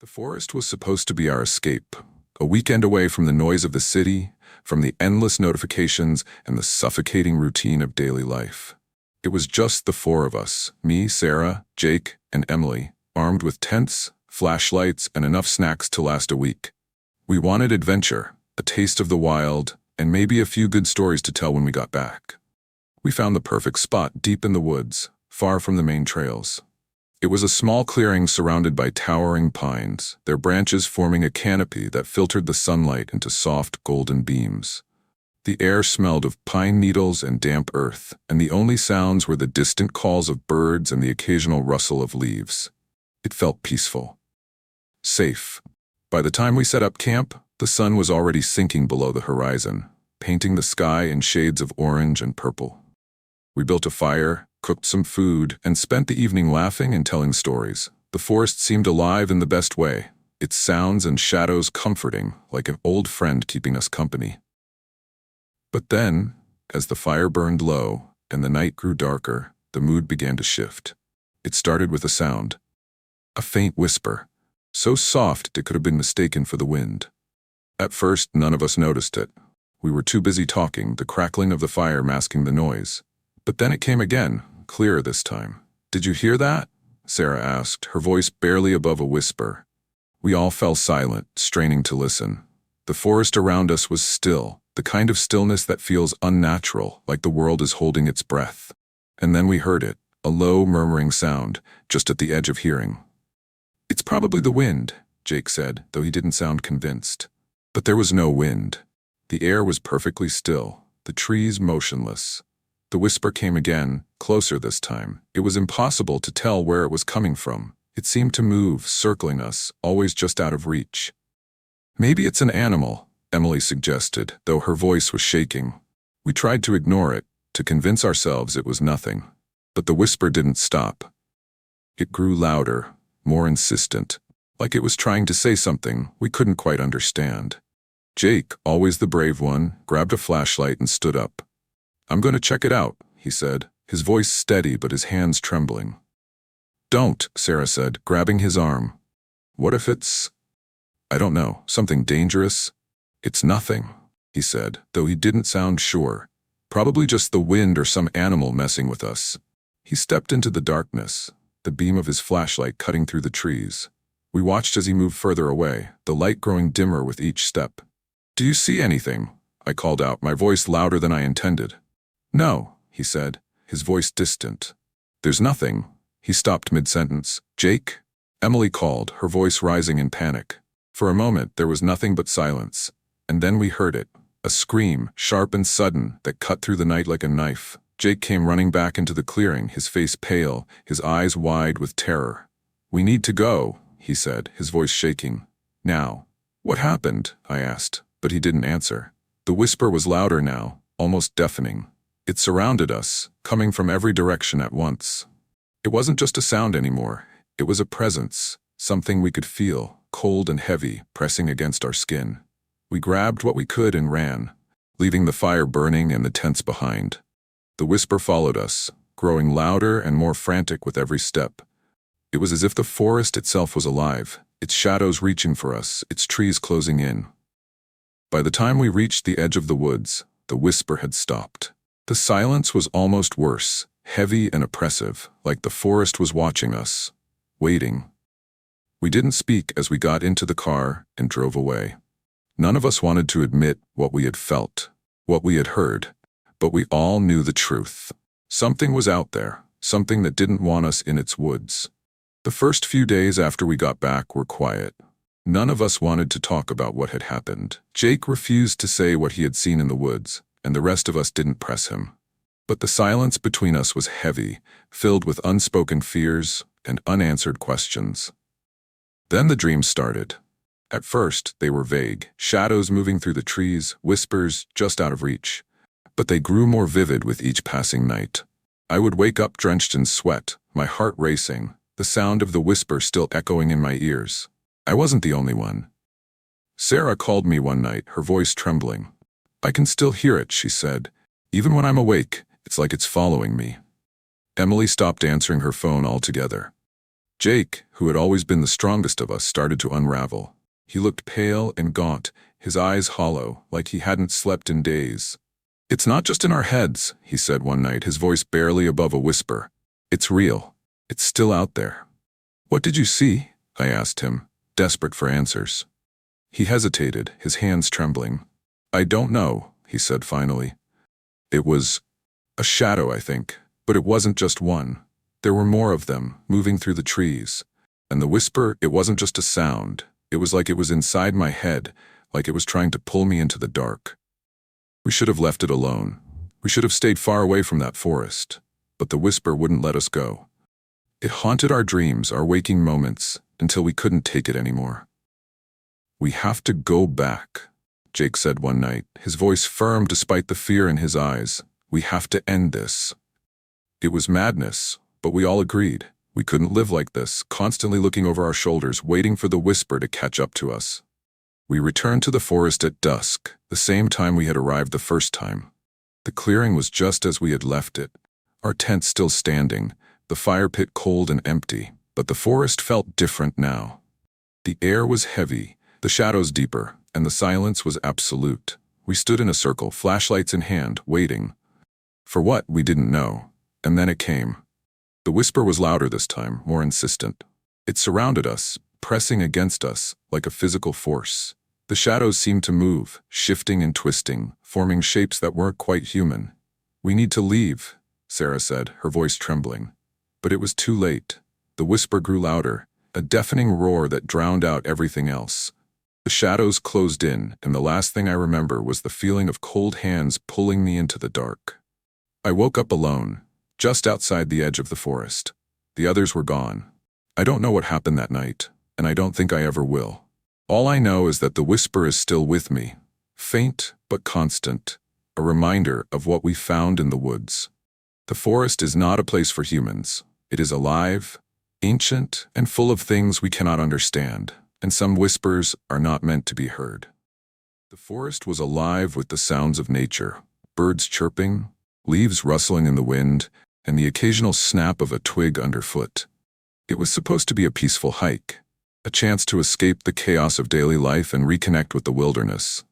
The forest was supposed to be our escape, a weekend away from the noise of the city, from the endless notifications and the suffocating routine of daily life. It was just the four of us, me, Sarah, Jake, and Emily, armed with tents, flashlights, and enough snacks to last a week. We wanted adventure, a taste of the wild, and maybe a few good stories to tell when we got back. We found the perfect spot deep in the woods, far from the main trails. It was a small clearing surrounded by towering pines, their branches forming a canopy that filtered the sunlight into soft golden beams. The air smelled of pine needles and damp earth, and the only sounds were the distant calls of birds and the occasional rustle of leaves. It felt peaceful. Safe. By the time we set up camp, the sun was already sinking below the horizon, painting the sky in shades of orange and purple. We built a fire, cooked some food, and spent the evening laughing and telling stories. The forest seemed alive in the best way, its sounds and shadows comforting, like an old friend keeping us company. But then, as the fire burned low and the night grew darker, the mood began to shift. It started with a sound. A faint whisper, so soft it could have been mistaken for the wind. At first, none of us noticed it. We were too busy talking, the crackling of the fire masking the noise. But then it came again, clearer this time. "Did you hear that?" Sarah asked, her voice barely above a whisper. We all fell silent, straining to listen. The forest around us was still, the kind of stillness that feels unnatural, like the world is holding its breath. And then we heard it, a low, murmuring sound, just at the edge of hearing. "It's probably the wind," Jake said, though he didn't sound convinced. But there was no wind. The air was perfectly still, the trees motionless. The whisper came again, closer this time. It was impossible to tell where it was coming from. It seemed to move, circling us, always just out of reach. "Maybe it's an animal," Emily suggested, though her voice was shaking. We tried to ignore it, to convince ourselves it was nothing. But the whisper didn't stop. It grew louder, more insistent, like it was trying to say something we couldn't quite understand. Jake, always the brave one, grabbed a flashlight and stood up. "I'm going to check it out," he said, his voice steady but his hands trembling. "Don't," Sarah said, grabbing his arm. "What if it's, I don't know, something dangerous?" "It's nothing," he said, though he didn't sound sure. "Probably just the wind or some animal messing with us." He stepped into the darkness, the beam of his flashlight cutting through the trees. We watched as he moved further away, the light growing dimmer with each step. "Do you see anything?" I called out, my voice louder than I intended. "No," he said, his voice distant. "There's nothing." He stopped mid-sentence. "Jake?" Emily called, her voice rising in panic. For a moment, there was nothing but silence. And then we heard it, a scream, sharp and sudden, that cut through the night like a knife. Jake came running back into the clearing, his face pale, his eyes wide with terror. "We need to go," he said, his voice shaking. "Now." "What happened?" I asked, but he didn't answer. The whisper was louder now, almost deafening. It surrounded us, coming from every direction at once. It wasn't just a sound anymore. It was a presence, something we could feel, cold and heavy, pressing against our skin. We grabbed what we could and ran, leaving the fire burning and the tents behind. The whisper followed us, growing louder and more frantic with every step. It was as if the forest itself was alive, its shadows reaching for us, its trees closing in. By the time we reached the edge of the woods, the whisper had stopped. The silence was almost worse, heavy and oppressive, like the forest was watching us, waiting. We didn't speak as we got into the car and drove away. None of us wanted to admit what we had felt, what we had heard, but we all knew the truth. Something was out there, something that didn't want us in its woods. The first few days after we got back were quiet. None of us wanted to talk about what had happened. Jake refused to say what he had seen in the woods, and the rest of us didn't press him. But the silence between us was heavy, filled with unspoken fears and unanswered questions. Then the dreams started. At first, they were vague, shadows moving through the trees, whispers just out of reach. But they grew more vivid with each passing night. I would wake up drenched in sweat, my heart racing, the sound of the whisper still echoing in my ears. I wasn't the only one. Sarah called me one night, her voice trembling. "I can still hear it," she said. "Even when I'm awake, it's like it's following me." Emily stopped answering her phone altogether. Jake, who had always been the strongest of us, started to unravel. He looked pale and gaunt, his eyes hollow, like he hadn't slept in days. "It's not just in our heads," he said one night, his voice barely above a whisper. "It's real. It's still out there." "What did you see?" I asked him, desperate for answers. He hesitated, his hands trembling. "I don't know," he said finally. "It was a shadow, I think, but it wasn't just one. There were more of them, moving through the trees. And the whisper, it wasn't just a sound. It was like it was inside my head, like it was trying to pull me into the dark. We should have left it alone. We should have stayed far away from that forest. But the whisper wouldn't let us go. It haunted our dreams, our waking moments, until we couldn't take it anymore. "We have to go back," Jake said one night, his voice firm despite the fear in his eyes. "We have to end this." It was madness, but we all agreed. We couldn't live like this, constantly looking over our shoulders, waiting for the whisper to catch up to us. We returned to the forest at dusk, the same time we had arrived the first time. The clearing was just as we had left it, our tent still standing, the fire pit cold and empty, but the forest felt different now. The air was heavy, the shadows deeper, and the silence was absolute. We stood in a circle, flashlights in hand, waiting. For what, we didn't know. And then it came. The whisper was louder this time, more insistent. It surrounded us, pressing against us like a physical force. The shadows seemed to move, shifting and twisting, forming shapes that weren't quite human. "We need to leave," Sarah said, her voice trembling. But it was too late. The whisper grew louder, a deafening roar that drowned out everything else. The shadows closed in, and the last thing I remember was the feeling of cold hands pulling me into the dark. I woke up alone, just outside the edge of the forest. The others were gone. I don't know what happened that night, and I don't think I ever will. All I know is that the whisper is still with me, faint but constant, a reminder of what we found in the woods. The forest is not a place for humans. It is alive, ancient, and full of things we cannot understand, and some whispers are not meant to be heard. The forest was alive with the sounds of nature, birds chirping, leaves rustling in the wind, and the occasional snap of a twig underfoot. It was supposed to be a peaceful hike, a chance to escape the chaos of daily life and reconnect with the wilderness.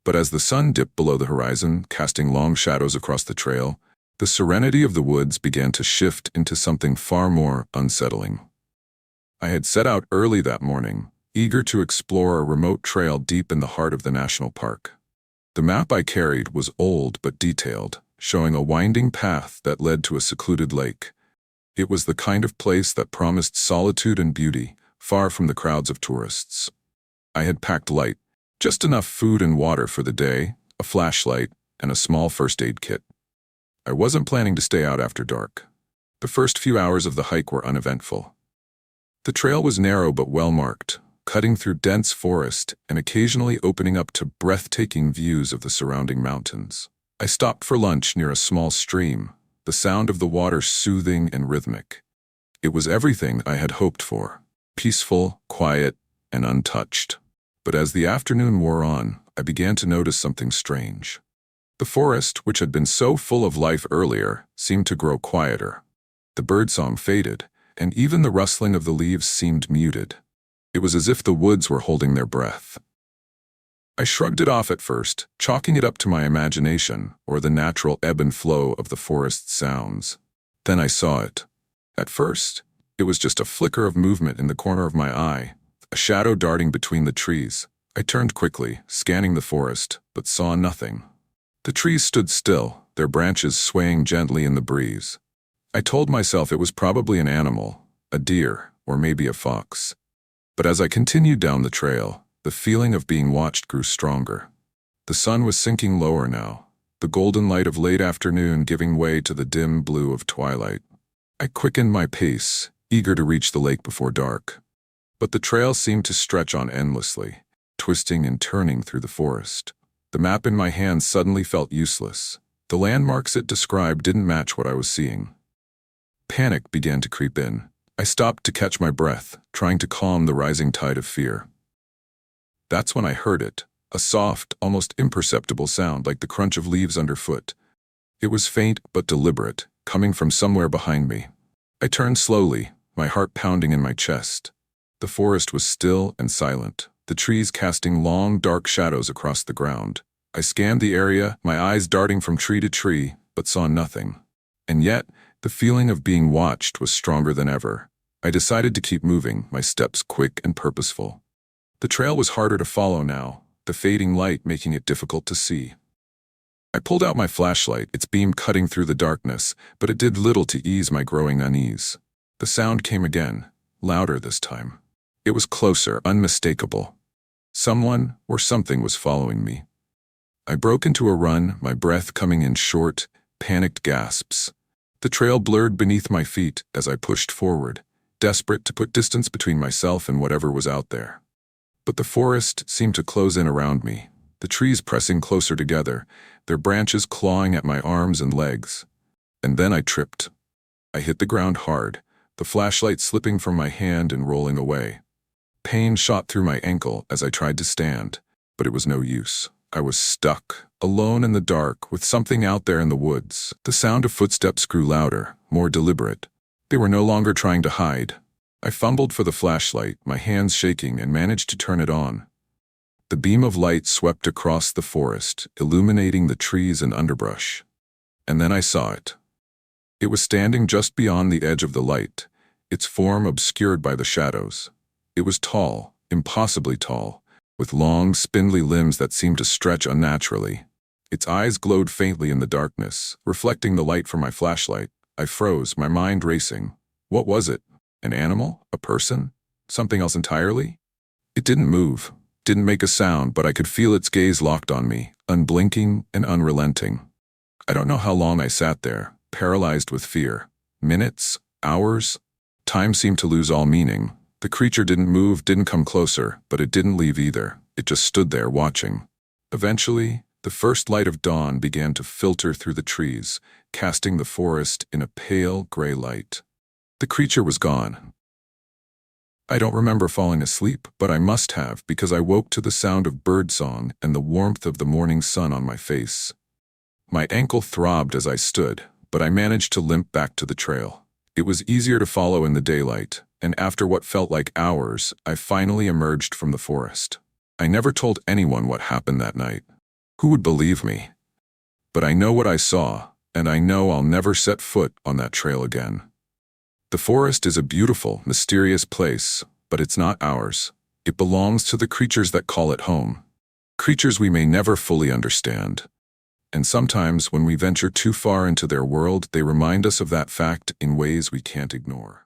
But as the sun dipped below the horizon, casting long shadows across the trail, the serenity of the woods began to shift into something far more unsettling. I had set out early that morning, eager to explore a remote trail deep in the heart of the national park. The map I carried was old but detailed, showing a winding path that led to a secluded lake. It was the kind of place that promised solitude and beauty, far from the crowds of tourists. I had packed light, just enough food and water for the day, a flashlight, and a small first aid kit. I wasn't planning to stay out after dark. The first few hours of the hike were uneventful. The trail was narrow but well-marked, cutting through dense forest and occasionally opening up to breathtaking views of the surrounding mountains. I stopped for lunch near a small stream, the sound of the water soothing and rhythmic. It was everything I had hoped for, peaceful, quiet, and untouched. But as the afternoon wore on, I began to notice something strange. The forest, which had been so full of life earlier, seemed to grow quieter. The birdsong faded, and even the rustling of the leaves seemed muted. It was as if the woods were holding their breath. I shrugged it off at first, chalking it up to my imagination or the natural ebb and flow of the forest's sounds. Then I saw it. At first, it was just a flicker of movement in the corner of my eye, a shadow darting between the trees. I turned quickly, scanning the forest, but saw nothing. The trees stood still, their branches swaying gently in the breeze. I told myself it was probably an animal, a deer, or maybe a fox. But as I continued down the trail, the feeling of being watched grew stronger. The sun was sinking lower now, the golden light of late afternoon giving way to the dim blue of twilight. I quickened my pace, eager to reach the lake before dark. But the trail seemed to stretch on endlessly, twisting and turning through the forest. The map in my hand suddenly felt useless. The landmarks it described didn't match what I was seeing. Panic began to creep in. I stopped to catch my breath, trying to calm the rising tide of fear. That's when I heard it, a soft, almost imperceptible sound like the crunch of leaves underfoot. It was faint but deliberate, coming from somewhere behind me. I turned slowly, my heart pounding in my chest. The forest was still and silent, the trees casting long, dark shadows across the ground. I scanned the area, my eyes darting from tree to tree, but saw nothing. And yet, the feeling of being watched was stronger than ever. I decided to keep moving, my steps quick and purposeful. The trail was harder to follow now, the fading light making it difficult to see. I pulled out my flashlight, its beam cutting through the darkness, but it did little to ease my growing unease. The sound came again, louder this time. It was closer, unmistakable. Someone or something was following me. I broke into a run, my breath coming in short, panicked gasps. The trail blurred beneath my feet as I pushed forward, desperate to put distance between myself and whatever was out there. But the forest seemed to close in around me, the trees pressing closer together, their branches clawing at my arms and legs. And then I tripped. I hit the ground hard, the flashlight slipping from my hand and rolling away. Pain shot through my ankle as I tried to stand, but it was no use. I was stuck, alone in the dark, with something out there in the woods. The sound of footsteps grew louder, more deliberate. They were no longer trying to hide. I fumbled for the flashlight, my hands shaking, and managed to turn it on. The beam of light swept across the forest, illuminating the trees and underbrush. And then I saw it. It was standing just beyond the edge of the light, its form obscured by the shadows. It was tall, impossibly tall, with long, spindly limbs that seemed to stretch unnaturally. Its eyes glowed faintly in the darkness, reflecting the light from my flashlight. I froze, my mind racing. What was it? An animal? A person? Something else entirely? It didn't move, didn't make a sound, but I could feel its gaze locked on me, unblinking and unrelenting. I don't know how long I sat there, paralyzed with fear. Minutes? Hours? Time seemed to lose all meaning. The creature didn't move, didn't come closer, but it didn't leave either. It just stood there watching. Eventually, the first light of dawn began to filter through the trees, casting the forest in a pale gray light. The creature was gone. I don't remember falling asleep, but I must have, because I woke to the sound of birdsong and the warmth of the morning sun on my face. My ankle throbbed as I stood, but I managed to limp back to the trail. It was easier to follow in the daylight, and after what felt like hours, I finally emerged from the forest. I never told anyone what happened that night. Who would believe me? But I know what I saw, and I know I'll never set foot on that trail again. The forest is a beautiful, mysterious place, but it's not ours. It belongs to the creatures that call it home. Creatures we may never fully understand. And sometimes when we venture too far into their world, they remind us of that fact in ways we can't ignore.